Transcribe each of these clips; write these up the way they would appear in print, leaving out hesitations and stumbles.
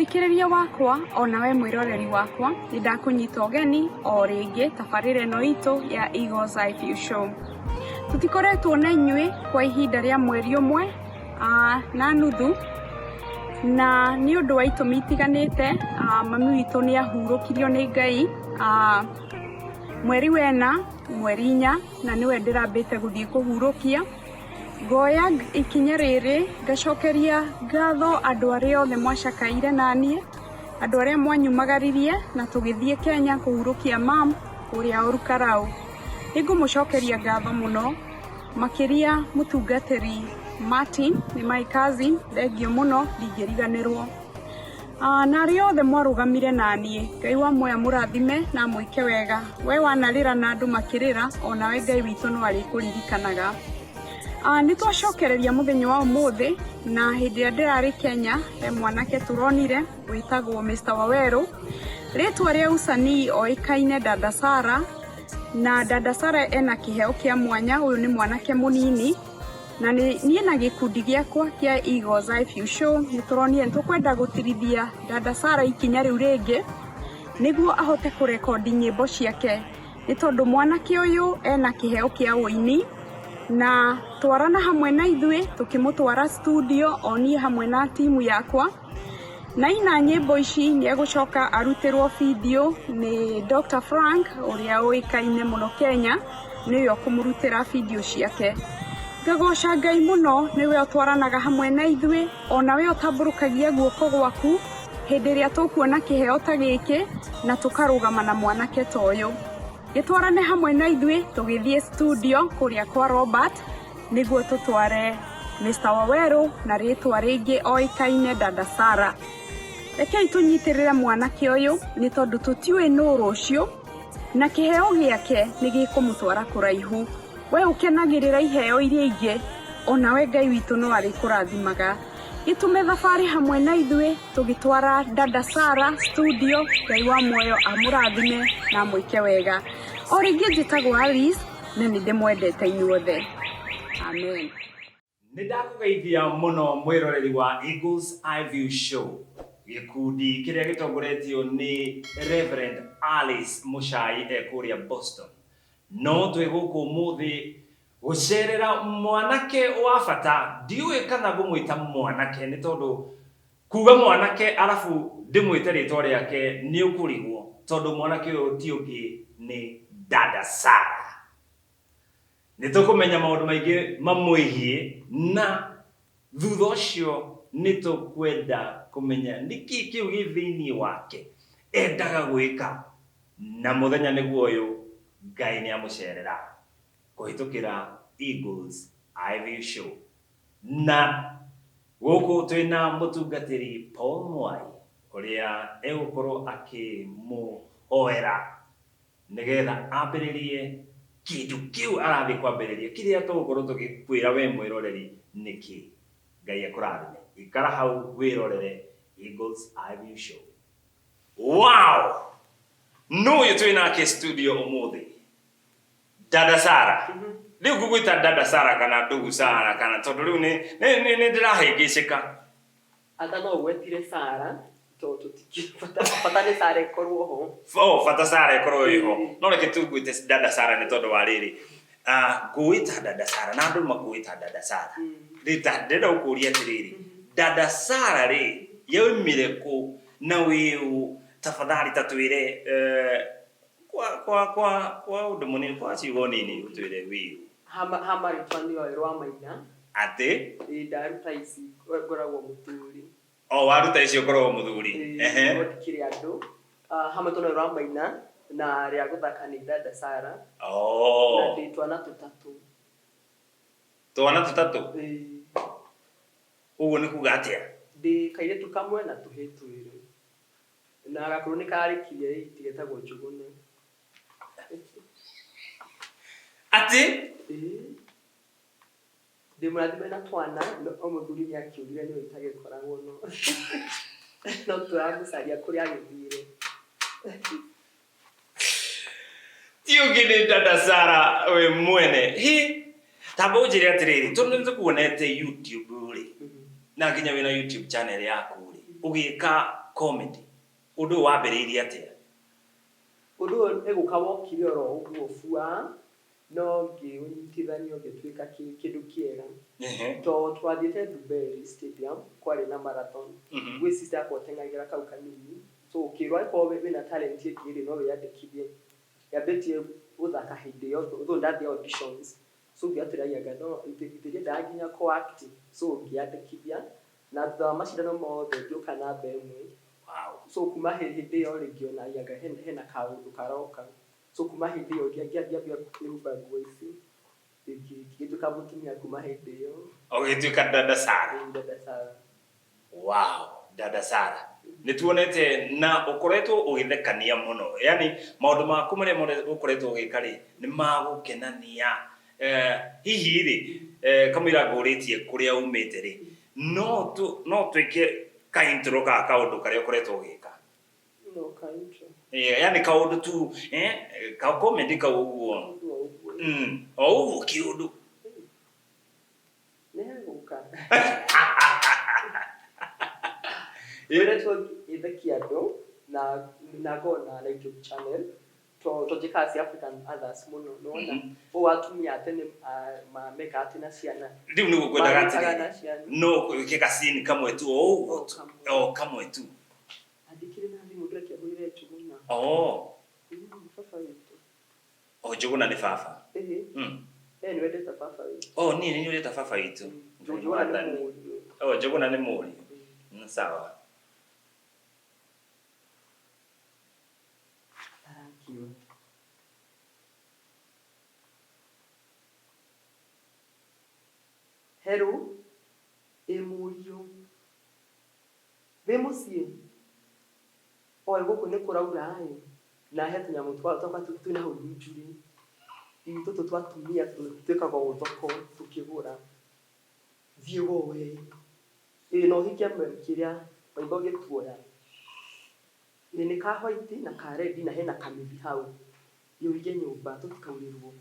Muthikiriria wakwa onawe mwiroreri wakwa nindakunyita ogeni o ringi tabarire ino itu ya Eagles Eye View Show. Tutikoretwo na inyui kwa ihinda ria mweri umwe na nuthu na ni undu wa itumi itiganite. Mami witu ni ahurukirio ni Ngai mweri wena mweri 4 na niwe ndirambite guthii kuhurukia. Ngoya ikinya riri ngacokeria ngatho andu aria othe mwacakaire nanie, andu aria mwanyumagaririe na tugithie Kenya kuhurukia mam uria Orukarau. Ningumucokeria ngatho muno makiria mutungatiri Martin ni my cousin, thengio muno ndingiriganirwo. Na aria othe mwarugamire nanie, Ngai wa moya murathime na mwike wega. We wanarira na andu makirira, onawe Ngai witu no ari kuririkanaga. Nitwacokereria muthenya wa umuthi na hindi ya ndirari Kenya mwanake turonire witagwo Mr. Waweru. Ritwa ria usanii oikaine Dada Sara, na Dada Sara ena kiheo kia mwanya. Uyu ni mwanake munini na nie na gikundi giakwa kia Eagles Eye View Show nituronire tukwenda gutirithia Dada Sara ikinya riu ringi niguo ahote kurekodi nyimbo ciake, ni tondu mwanake uyu ena kiheo kia uini na twarana hamwe na ithui tukimutwara studio oni hamwe na timu yakwa. Na ina nyimbo ici ni egucoka arutirwo video ni Dr. Frank uria uikaine muno Kenya, niwe ukumurutira video ciake. Ngagoca Ngai muno niwe utwaranaga hamwe na ithui, onawe utamburukagia guoko gwaku hindi ria tukuona kiheo ta giki na tukarugama na mwanake ta uyu. Gitwarane hamwe na ithui tugithie studio kuria kwa Robert niguo tutware Mr. Waweru na ritwa ringi oikaine Dada Sara. Rekei tunyitirire mwanake uyu ni tondu tutiwe no rucio na kiheo giake ni gikumutwara kuraihu. We ukenagirira iheo iria ingi, onawe Ngai witu no ari kurathimaga. Gitume thabari hamwe na ithui tugitwara Dada Sara studio. Ngai wa moyo amurathime na mwike wega. O ringi njitagwo Alice na ni ndimwendete inyuothe. Amen. Nindakugeithia muno mwiroreri wa Eagles Eye View Show. Gikundi kiria gitongoretio ni Reverend Alice Muchai ekuria Boston. No twi guku muthi gucerera mwanake wa bata. Ndiwe kana gumwita mwanake ni tondu kuga mwanake alafu ndimwite ritwa riake ni ukurigwo, tondu mwanake uyu ti ungi ni Dada Sara. Nitukumenya maundu maingi mamwihie na thutha ucio nitukwenda kumenya niki kiu gi thiini wake endaga gwika, na muthenya niguo uyu Ngai ni amucerera kuhitukira Eagles Eye View Show. Na guku twina mutungatiri Paul Mwai uria egukorwo akimuhoera nigetha ambiririe kindu kiu arathi kwambiriria kiria tugukorwo tugikwira we mwiroreri niki. Ngai akurathime. Ikara hau wirorere Eagles Eye View Show. Wow! No you twina ke studio umuthi Dada Sara. Riu gugwita Dada Sara kana ndugu Sara kana tondu riu ni ndirahingicika. Ata no gwetire Sara to fata ni Sara ikorwo ho. Fata Sara ikorwo ho. No reke tu gwite Dada Sara ni tondu wa riri. Gwita Dada Sara na andu magwita Dada Sara. Ndenda ukuria tiriri. Dada Sara ri yaumire ku na wiu tafadhali tatwire kwa undu munini kwa ciugo nini utwire wiu hama ritwani o rwa maina ate ndaruta ici ngoragwo muthuri waruta icio ngoragwo muthuri kiri andu hama tono rwa maina na ria guthaka ni Dada Sara na nditwana tutatu uguo ni kuga atia ndi kaire tukamwe na tuhetwire na gakuru ni karikirie tigetagwo njugune ati ndi murathime na twana o muthuri ni akiurire ni itage koragwo no turamucaria kuri agithire tio gine Dada Sara we mwene hi tabo njire atiriri tondu nitukuonete YouTube uri na nginya wina YouTube channel yaku uri ugika comedy undu wambiriirie atia undu egukawo kirioro uguo fua no ngiunyitithanio gituika kindu kiega to twathiete Dubai Stadium kwari na marathon gwi sister akwa tengagira kau kanini so ukirwa ko wina talent ikiri no wiyandikithie yabetie uthaka hindi yo utho ndathi auditions so ngiatirayaga no itirie ndaginya ko act so ngiandikithia na thutha wa macindano mothe ngĩũka namba ĩmwe so kuma hĩndĩ ĩyo rĩngĩ ona yaga hena kaũndũ karoka so kuma hĩndĩ ĩyo ngĩambia kwĩhumba nguo ici ngĩtuĩka mũtumia kuma hĩndĩ ĩyo ũgĩtuĩka Dada Sarah. Dada Sarah. Wow, Dada Sarah. Nituonete na ukoretwo ugithekania muno yani maundu maku maria mothe ukoretwo ugika ri ni magukenania hihi ri kamira nguritie kuria umite ri no twike ka intro ka kaundu karia ukoretwo ugika no ka intro yani kaundu tu ka comedy ka uguo o kiundu neguka ithakia andũ na gona na YouTube channel to jikasi African others muno nona o atumia tene ma meka atina ciana riu ni gukwenda gati no kika scene kamwe tu kamwe tu adikire na ndimu ndeke abuyire tuguna fafa yetu juguna ni fafa ni wendeta fafa yetu ni wendeta fafa yetu juguna ni muri sawa. Hero emurio bemusie oego kune kuraura ai na hetu nyamu twaka tutuna hujuri itoto twatumia tuteka kwa utoko tukigura viego we no hikia mkiria waiboge tuoya nene ka white na ka red na hena kamibi hau yurige nyumba tutikaurirwo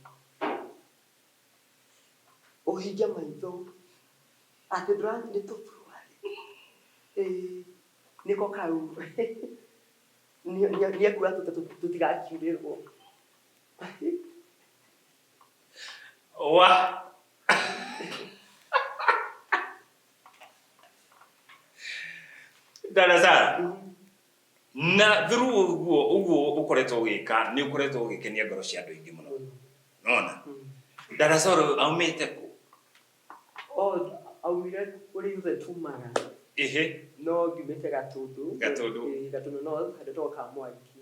ohigia maitho ati brand ni tofruari niko kau ni akura tutigakiurirwo wa Dada Sarah na through uguo ukoretwo ugika ni ukoretwo ugikenia ngoro cia andu ingi muno nona Dada Sarah aumite ku aumire kuri yuthe tumara no gimete gatundu no hadeto kamwaki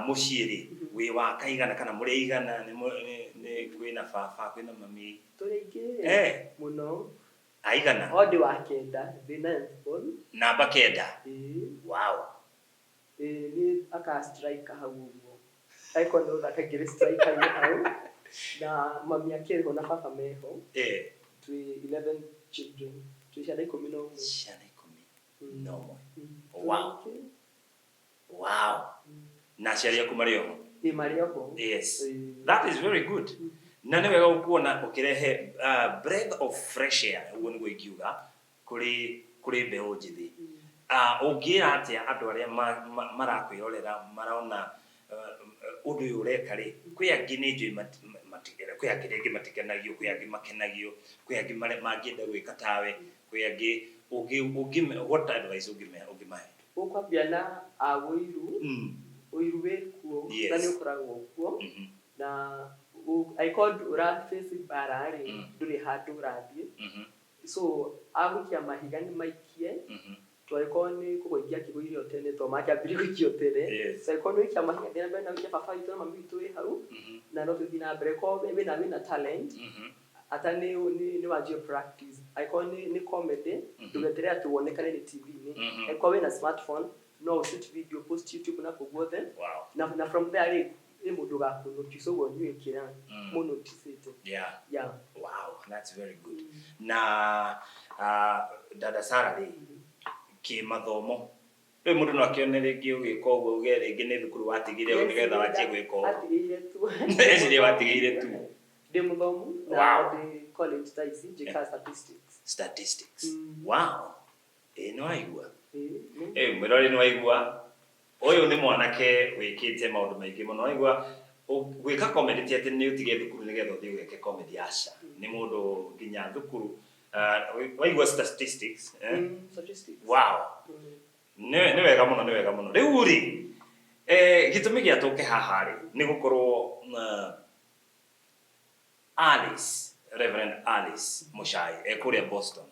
muciiri wi wa kaigana kana muri igana ni kwina baba kwina mami turi ingi muno aigana odi wa kenda the ninth born namba kenda wow ni aka strike hau aiko ndo akagire strike hau na mami yake na papa meho to 11 children to shana ikomi no wow na sharia kumario yes that is very good na nĩ wega kuona ukirehe breath of fresh air uguo nĩguo ingiuga kuri mbeũ njithi ungiira atia andu aria marakwirorera marona undu uyu ureka ri kwi angi ni njui matigera kwi angi ringi matikenagio kwi angi makenagio kwi angi mangienda gwika tawe kwi angi what advice ungimahe ukwambia na awiru uiru wekuo tani ukoragwo kuo na I called ura face barari nduri handu rathie so agukia mahigani maikie twaikoni kugoigia kigoirio tene to makiambiri gukio tene so ikoni kia mahigani na wiki papa itu na mami itu hau na no tuthina mbere ko wina talent ata ni wajio practice ikoni ni comedy tugeterea tuonekane ni TV ni iko wina smartphone no shoot video post YouTube na kuguothe na from there mundu gakuno kisogo nyekira muno tisete wow that's very good na Dada Sarah ri ki mathomo mundu no akionere gĩũgĩka ũguo ũge rĩngĩ nĩ thukuru watigire nĩgetha watie gwĩka ũguo atigire tu ecirĩa watigire tu ndĩ mũthomu na ndĩ college taici njĩka statistics wow no aigua Mwĩroreri no aigua uyu ni mwanake wikite maundu maingi muno aigua gwika comedy ti ati ni utige thukuru nigetha uthie gwike comedy aca ni mundu nginya thukuru waigua statistics statistics wow ni wega muno riu ri gitumi gia tuke haha ri ni gukorwo Reverend Alice Muchai kuria Boston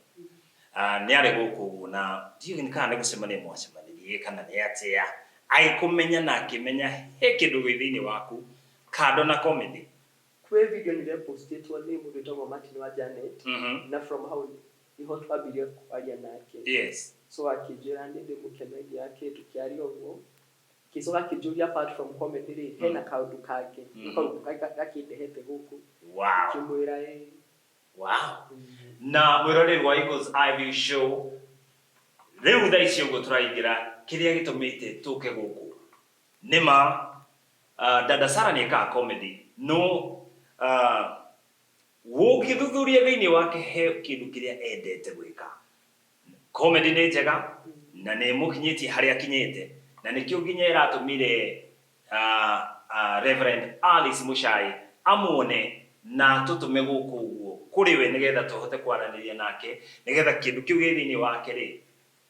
ni ari guku na ndiyo kana ni gucemania mwacemanirie kana ni atia aikumenya na akimenya he kindu gwithini waku kando na comedy kwe video nile postitwo ni mundu witagwo Martin wa Janet na from how iho twabirie kwaria nake yes so akijira ndi mukenagia yake tukiaria uguo kisoga kijuria apart from comedy ri hena kaundu kake gakindehete guku wow kimwira na mwiroreri wa Eagles IVU show riu thaa icio uguo turaingira kiria gitumite tuke guku nima dada Sara ni ka comedy no wogithuthuria thiini wake he kindu kiria endete gwika comedy ni njega na ni mukinyitie haria kinyite na nikio nginya iratumire Reverend Alice Muchai amone na tutume guku uguo kuri we nigetha tuhote kwaraniria nake nigetha kindu kiu githini wake ri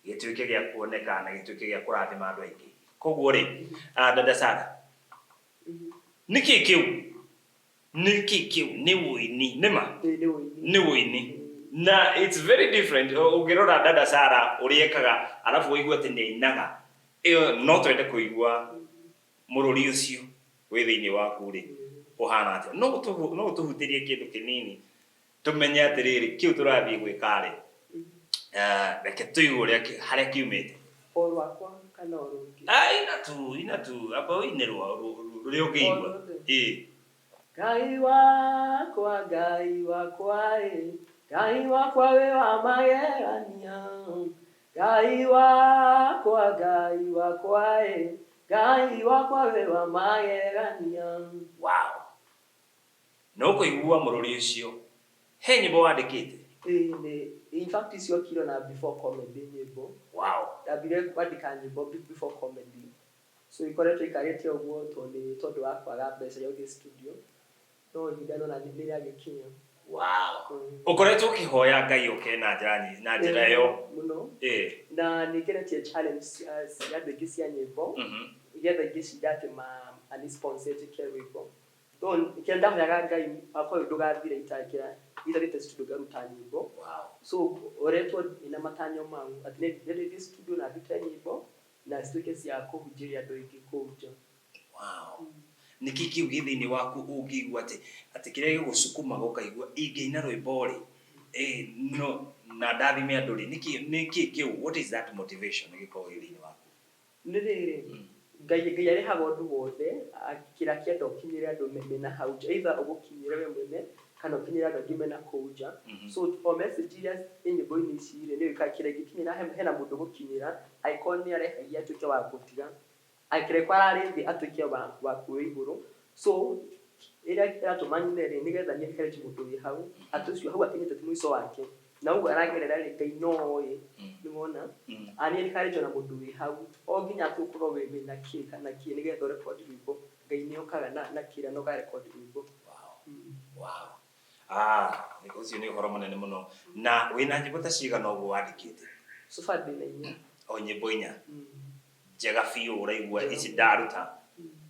gituike gia kuoneka na gituike gia kurathima andu aingi koguo ri dada Sara niki kiu ni wuini nima ni wuini na it's very different ugirora dada Sara uriekaga alafu uigua ati ni inaga iyo no twende kuigua mururi ucio withini waku ri uhana ati no tuhutirie kindu kinini tumenye atiriri kiu turathie gwika ri reke tuigure haria kiumite orwakwa kana orungi ina tu aba inerwa ruri ugiigua Ngai wakwa Ngai wakwa we wa magegania Ngai wakwa Ngai wakwa we wa magegania wow no kuigua mururi ucio he nyimbo wandikite in fact is your kilo na before comedy nyimbo wow dabire kwandika nyimbo before comedy so ikoretwo ikarete uguo tondu wakwaga mbeca ya the studio no hindano na ndire agikinya wow ukoretwo ukihoya Ngai uke na njira yo muno na nikiretie challenge ya ndegisia nyimbo igetha igicindate ani sponsored kerwibo don ikienda yaga Ngai akwa ndugathire itakira itharite studio garuta nyimbo wow so oretwo ina matanyo mangu ati ne studio na ndute nyimbo na studio cia kuhunjiria andu ingi kuja wow niki kiu githini waku ungigua ati kiria gigucukuma gukaigua ingiina rwimbo ri no na ndathime andu ri niki kiu what is that motivation giko githini waku ndirire Ngai ari hagondu wothe akira kiendo kinyire andu mena hauja either ugukinyire we mwene kana ukinyire andu angi mena kuja so for message ya nyimbo ini cire ni wikakire gikinyira hena mundu gukinyira icon ni arehagia tuke wa gutiga akire kwarari thi atuke wa kuiguru so ira tumanyire nigetha ni kare mundu wi hau atucio hau akinyite tumuico wake na ugo aragerera Ngai no ye nimona ani kare jona mundu wi hau o nginya tukuro we na ki kana ki nigetha record rwimbo Ngai ni okaga na kira no ka record rwimbo wow ni ucio ni horo munene muno na wina nyimbo ta cigana uguo wandikite so far dina inya o nyimbo inya njega fiu uraigua ici ndaruta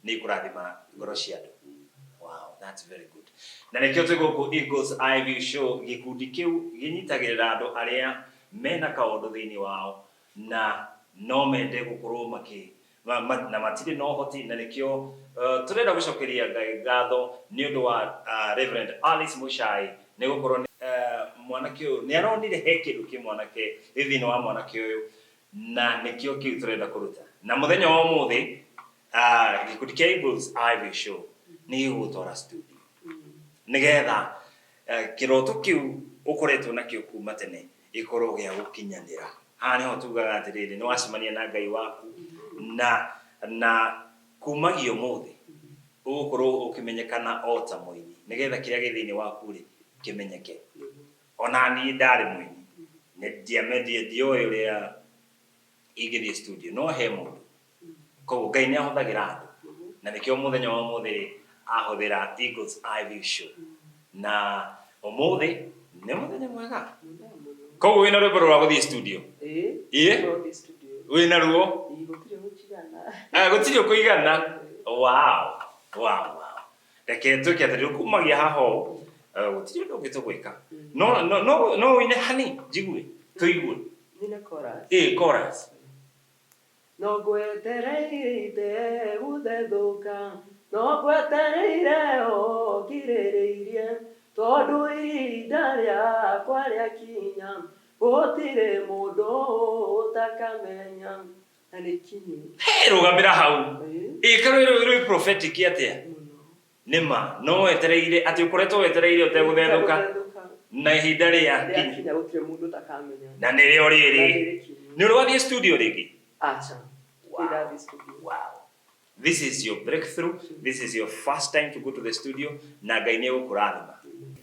ni kurathima ngoro cia andu wow that's very good na nikio tuguku Eagles IVU show gikundi kiu ginyitagirira andu aria mena kaundu thiini wao na no mende gukorwo na matire no hoti na nikio turenda gucokeria Ngai ngatho ni undu wa Reverend Alice Muchai ni gukorwo mwanake uyu ni aronire he kindu ki mwanake thiini wa mwanake uyu na nikio kiu turenda kuruta na muthenya wa umuthi gikundi kia Eagles IVU show ni gigutwara studio nigetha kiroto kiu ukoretwo nakio kuma tene ikorwo gia gukinyanira hani ho tugaga atiriri ni wacemania na Ngai waku na kumagio umuthi ugukorwo ukimenyekana o ta muini nigetha kiria githini waku ri kimenyeke ona ni ndari muini ndioĩ ũrĩa ingĩthiĩ studio no he mũndũ koguo Ngai nĩ ahũthagĩra andũ na nĩkĩo mũthenya wa ũmũthĩ ahũthĩra Eagles Eye View Show na ũmũthĩ nĩ mũthenya mwega koguo wĩna rwĩmbo rwa gũthiĩ studio wĩna ruo gũtirĩ ũkũigana wow reke twĩke atĩ rĩu kumagia haha ũũ gũtirĩ ũndũ ũngĩ tũgwĩka no wĩine hani njigue tũigue chorus no ngwetereire gũthethũka no ngwetereire ngirĩrĩirie tondũ ihinda rĩakwa rĩakinya gũtirĩ mũndũ ũtakamenya na nĩ kinyu rũgamĩra hau karũ rwĩ prophetic atĩa nĩma no wetereire atĩ ũkoretwo wetereire ũtegũthethũka na ihinda rĩakinya gũtirĩ mũndũ ũtakamenya na nĩrĩo rĩrĩ nĩ ũrwathiĩ studio rĩngĩ wow. This is your breakthrough. This is your first time to go to the studio. Na Ngai nĩ egũkũrathima.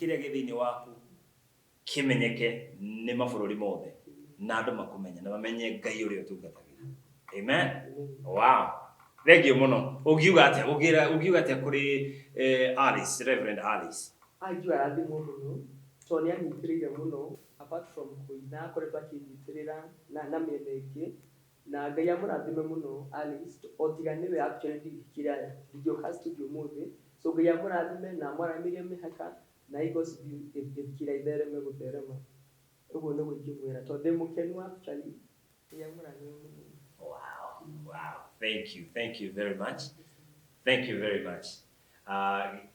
Kĩrĩa gĩthĩinĩ waku kĩmenyeke nĩ mabũrũri mothe na andũ makũmenya na mamenye Ngai ũrĩa ũtungatagĩra. Amen. Wow. Thengiũ mũno. Ũngiuga atĩa kũrĩ Alice, Reverend Alice? Angiuga arathimwo mũno tondũ nĩ anyitĩrĩire mũno apart from kũina akoretwo akĩnyitĩrĩra na mĩena ĩngĩ na Ngai amũrathime mũno Alice o tiga nĩwe actually ndingĩũka studio mũthĩ so Ngai amũrathime na amwaramĩrie mĩhaka na Eagles ĩthikĩra ithereme gũtherema ũguo nĩguo ingĩmwĩra tondũ ndĩ mũkenu actually Ngai amũrathime mũno. Wow. Thank you very much.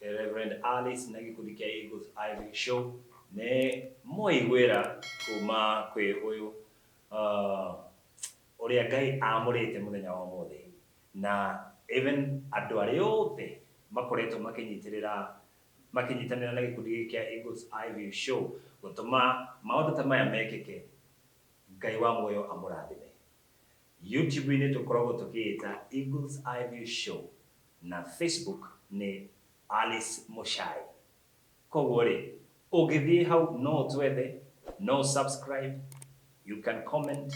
Reverend Alice na gĩkundi kĩa Eagles Eye View Show nĩ mũigwĩra kuma kwĩ ũyũ ũrĩa Ngai amũrĩte mũthenya wa ũmũthĩ na even andũ arĩa othe makoretwo makĩnyitanĩra na gĩkundi gĩkĩ kĩa Eagles Eye View Show gũtũma maũndũ ta maya mekĩke Ngai wa muoyo amũrathime. YouTube-inĩ tũkoragwo tũkĩĩta Eagles Eye View Show na Facebook nĩ Alice Muchai. Koguo rĩ ũngĩthiĩ hau no ũtwethe no subscribe, you can comment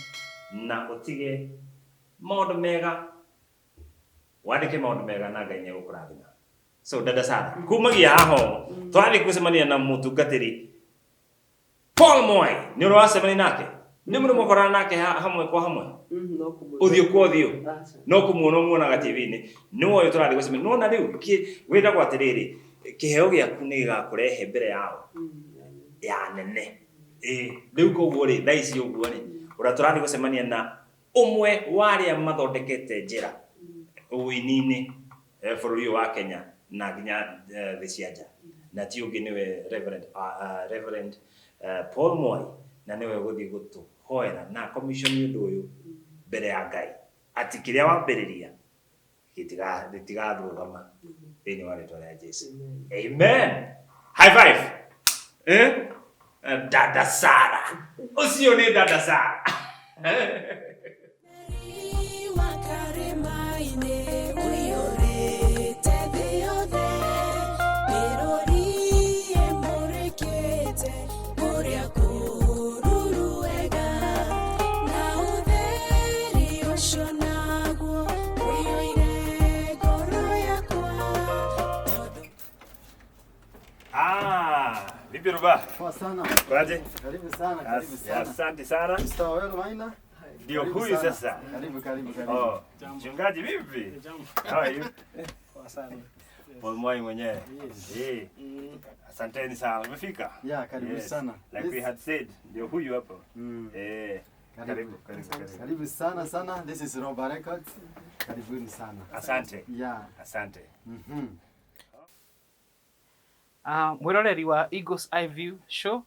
na ũtige maũndũ mega wandĩke maũndũ mega na Ngai nĩ egũkũrathima. So dada Sara kumagia haha twathiĩ gũcemania na mũtungatĩri Paul Moi nĩ ũracemania nake nĩ mũndũ mũkorana nake hamwe kwa hamwe ũthiũ kwa ũthiũ no kũmuonaga TV-inĩ nĩ woĩ tũrathiĩ gũcemania no na rĩu wĩragwo atĩrĩrĩ kĩheo gĩaku nĩ gĩgakũrehe mbere yao ya nene rĩu koguo rĩ thaa ici ũguo rĩ ũrĩa tũrathiĩ gũcemania na ũmwe wa arĩa mathondekete njĩra ũini-inĩ bũrũri ũyũ wa Kenya na nginya thĩ cia nja na ti ũngĩ nĩwe Reverend Paul Moi na nĩwe gũthiĩ gũtũhoera na commission ũndũ ũyũ mbere ya Ngai atĩ kĩrĩa wambĩrĩria gĩtigathũgama thĩinĩ wa rĩĩtwa rĩa Jesũ. Amen. High five. Dada Sara ũcio nĩ Dada Sara. Vipi Ruba? Poa sana. Kwaje? Karibu sana. Asante sana. Mr. Oil Maina. Ndio huyu sasa. Karibu. Oh, mchungaji vipi? How are you? Poa sana. Paul Moi mwenyewe. Asanteni sana. Umefika? Yeah, karibu sana. Like we had said, ndio huyu hapo. Karibu. Karibu sana. This is Roba Records. Karibuni sana. Asante. Yeah. Asante. Mwiroreri wa Eagles Eye View Show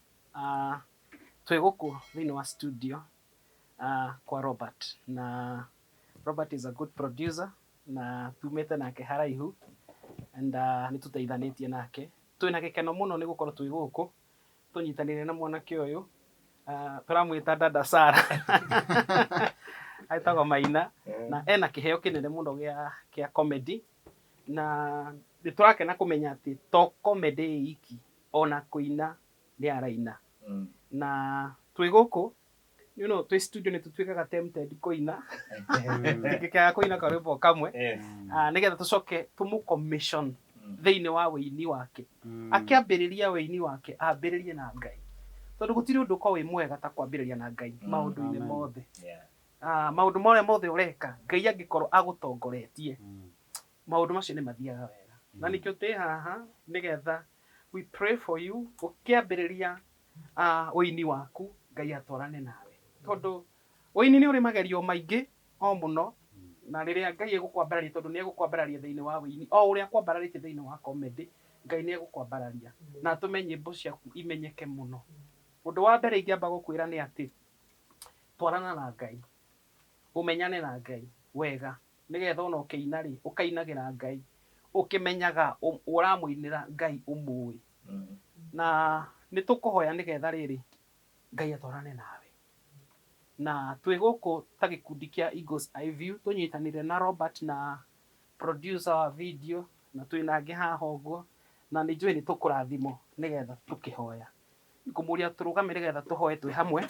twĩ gũkũ thĩinĩ wa studio kwa Robert na Robert is a good producer na tumĩte nake haraihu and nĩ tũteithanĩtie nake twĩna gĩkeno mũno nĩ gũkorwo twĩ gũkũ tũnyitanĩire na mwanake ũyũ tũramwĩta Dada Sara aitagwo Maina na ena kĩheo kĩnene mũno gĩa comedy na nĩtũrakena kũmenya atĩ to comedy iki ona kũina nĩ araina na twĩ gũkũ you know twi studio ni tutwikaga tempted kuina tikikaga kuina karwimbo kamwe nigetha tucoke tumu commission thiini wa wini wake akiambiriria wini wake ambiririe na Ngai tondu gutiri undu ko wi mwega ta kwambiriria na Ngai maundu-ini mothe maundu mothe ureka Ngai angikorwo agutongoretie maundu macio ni mathiaga wega na nikio ti haha nigetha we pray for you ukiambiriria wini waku Ngai atwarane nawe tondu wini ni uri magerio maingi o muno na riria Ngai egukwambararia tondu ni egukwambararia thiini wa wini o uria kwambararitie thiini wa comedy Ngai ni egukwambararia na tume nyimbo ciaku imenyeke muno undu wa mbere ingiamba gukwira ni ati twarana na Ngai umenyane na Ngai wega nigetha ona ukiina ri ukainagira Ngai ukimenyaga uramuinira Ngai umui na nitukuhoya nigetha riri Ngai atwarane nawe na twi guku ta gikundi kia Eagles Eye View tunyitanire na Robert na producer wa video na twina angi haha uguo na ni njui ni tukurathimo nigetha tukihoya nikumuria turugame nigetha tuhoye twi hamwe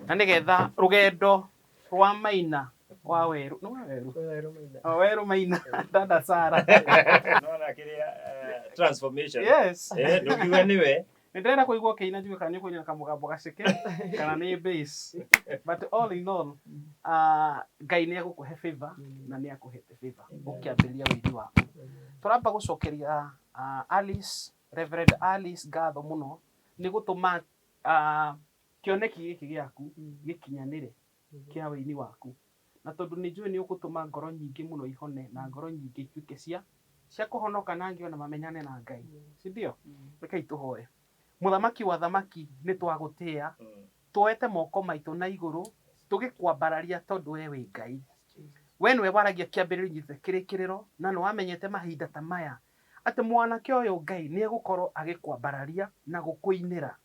na nigetha rugendo rwa Maina wa Weru no Weru Maina dada Sara no na kiria transformation yes ndugiwe niwe ndenda kuigua kiina njui kana nyuko nyaka mugambo gaceke kana ni bass but all in all Ngai ni agukuhe favor na ni akuhete favor ukiambiria wini waku turamba gucokeria Alice Reverend Alice ngatho muno ni gutuma kioneki giki giaku gikinyanire kia wini waku na tondu ni njui ni ugutuma ngoro nyingi muno ihone na ngoro nyingi ituike cia kuhonoka na ngio na mamenyane na Ngai si ndio reke ituhoe muthamaki wa thamaki ni twagutia tuete moko maitu na iguru tugikwambararia tondu we wi Ngai we niwe waragia kiambiririo kirikiriro na no wamenyete mahinda ta maya ati mwanake uyu Ngai ni egukorwo agikwambararia na gukuinira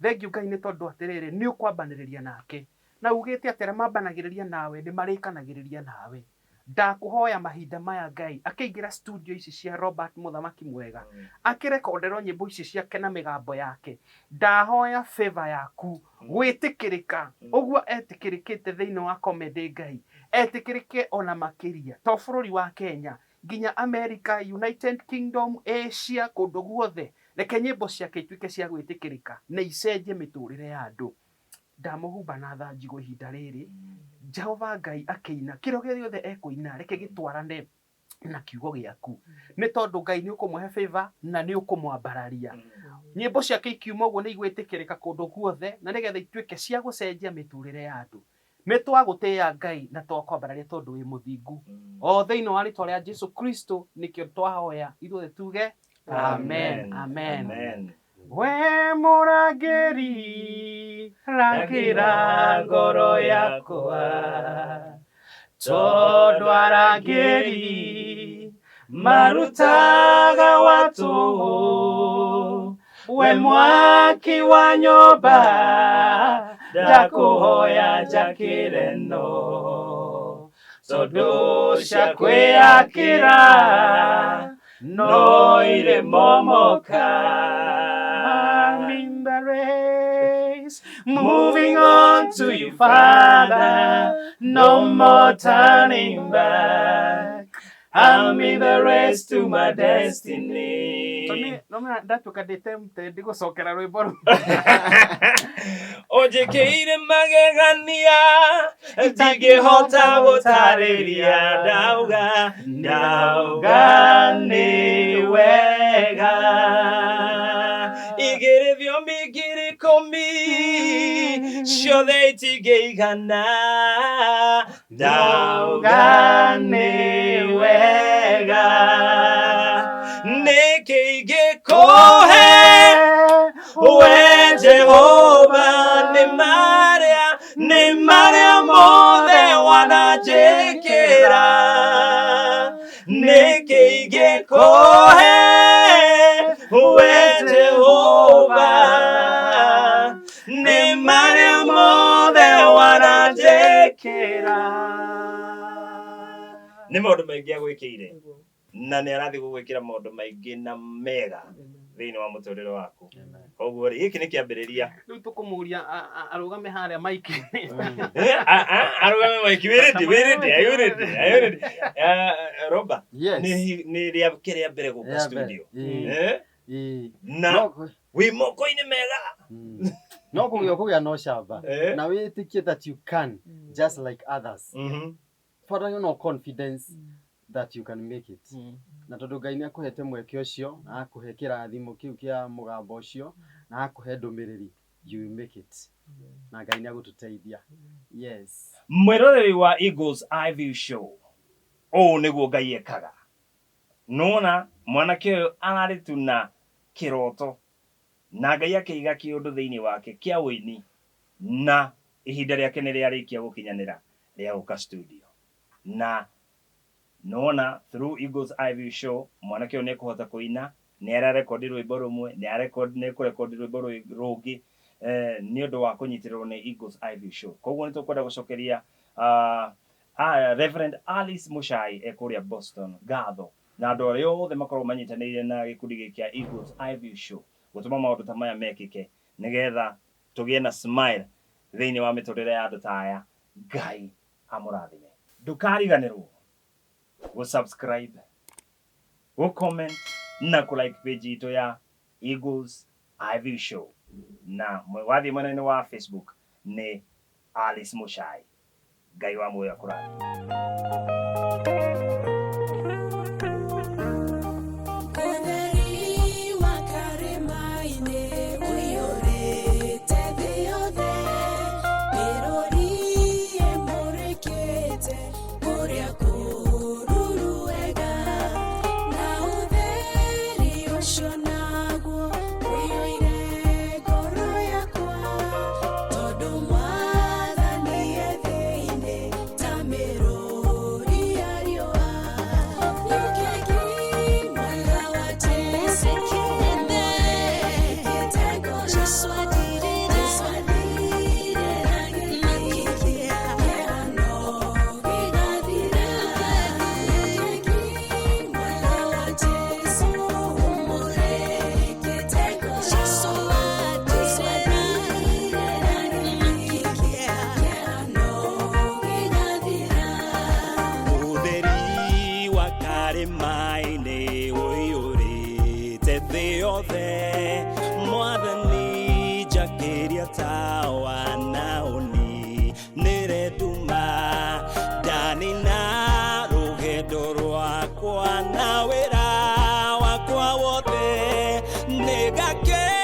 thengiu Ngai ni tondu atiriri ni ukwambaniriria nake na ugite atira mambanagiriria nawe ni marikanagiriria nawe ndakuhoya mahinda maya Ngai akiingira studio ici cia Robert muthamaki mwega akirekorderwo nyimbo ici ciake na migambo yake ndahoya favor yaku gwitikirika uguo etikirikite thiini wa comedy Ngai etikirike ona makiria to bururi wa Kenya nginya America United Kingdom Asia kundu guothe reke nyimbo ciake ituike cia gwitikirika na icenjie miturire ya andu ndamuhumba na thanjigo ihinda riri Jehova Ngai akiina kiroge giothe ekuina reke gitwarane na kiugo giaku ni tondu Ngai ni ukumuhe favor na ni ukumwambararia nyimbo ciake ikiuma uguo ni igwitikirika kundu guothe na nigetha ituike cia gucenjia miturire ya andu ni twagutia Ngai na twakwambararia tondu wi muthingu o thiini wa ritwa ria Jesu Kristo nikio twahoya ithuothe tuge amen amen we murangiri rangira ngoro yakwa tondu arangiri marutaga watu we mwaki wa nyumba ndakuhoya njakire no tondu cia kwiyakira no ire momoka I'm in the race moving on to you Father no more turning back I'm in the race to my destiny no me ndatuka tempted gusokera rwimbo onjekeire magegania ndigihota gutariria ndauga ni wega igiri thiomi igiri ikumi ciothe itingĩigana ndauga ni wega nĩkĩ ingĩkũhe we Jehova nĩ marĩa mothe wananjĩkĩra nĩkĩ ingĩkũhe we Jehova nĩ marĩa mothe wananjĩkĩra nĩ maũndũ maingĩ agwĩkĩire na nĩ arathi gũgwĩkĩra maũndũ maingĩ na mega thĩinĩ wa mũtũrĩre waku. Koguo rĩ gĩkĩ nĩ kĩambĩrĩria. Rĩu tũkũmũria arũgame harĩa maiki. Arũgame maiki, wĩrĩndĩ. Roba, nĩ rĩa kĩrĩa mbere gũka studio. Na wĩ moko-inĩ mega. No kũgĩa no camba. Na wĩtĩkie that you can just like others. For no confidence that you can make it. Na tondũ Ngai nĩ akũhete mweke ũcio, na akũhe kĩrathimo kĩu kĩa mũgambo ũcio, na akũhe ndũmĩrĩri, you will make it. Na Ngai nĩ agũtũteithia. Yes. Mwĩroreri wa Eagles Eye View Show. Nĩguo Ngai ekaga. Nona mwanake ũyũ ararĩ tu na kĩroto. Na Ngai akĩiga kĩũndũ thĩinĩ wake kĩa wĩini. Na ihinda rĩake nĩ rĩarĩkia gũkinyanĩra rĩa gũka studio. Na nona through Eagles Eye View Show mwanake ũyũ nĩ ekũhota kũina, nĩ ararekondi rwĩmbo rũmwe, nĩ ekũrekondi rwĩmbo rũngĩ nĩ ũndũ wa kũnyitĩrĩrwo nĩ Eagles Eye View Show. Koguo nĩ tũkwenda gũcokeria Reverend Alice Muchai ekũrĩa Boston ngatho na andũ arĩa othe makorwo manyitanĩire na gĩkundi gĩkĩ kĩa Eagles Eye View Show gũtũma maũndũ ta maya mekĩke nĩgetha tũgĩe na smile thĩinĩ wa mĩtũrĩre ya andũ ta aya. Ngai amũrathime. Ndũkariganĩrwo subscribe, comment na like page ito ya Eagles Eye View Show. Na wathiĩ mwena-inĩ wa Facebook nĩ Alice Muchai. Ngai wa muoyo akũrathime. Mwathani njakĩria tawa na ũni nĩretuma ndanina rũgendo rwakwa na wĩra wakwa wothe nĩgake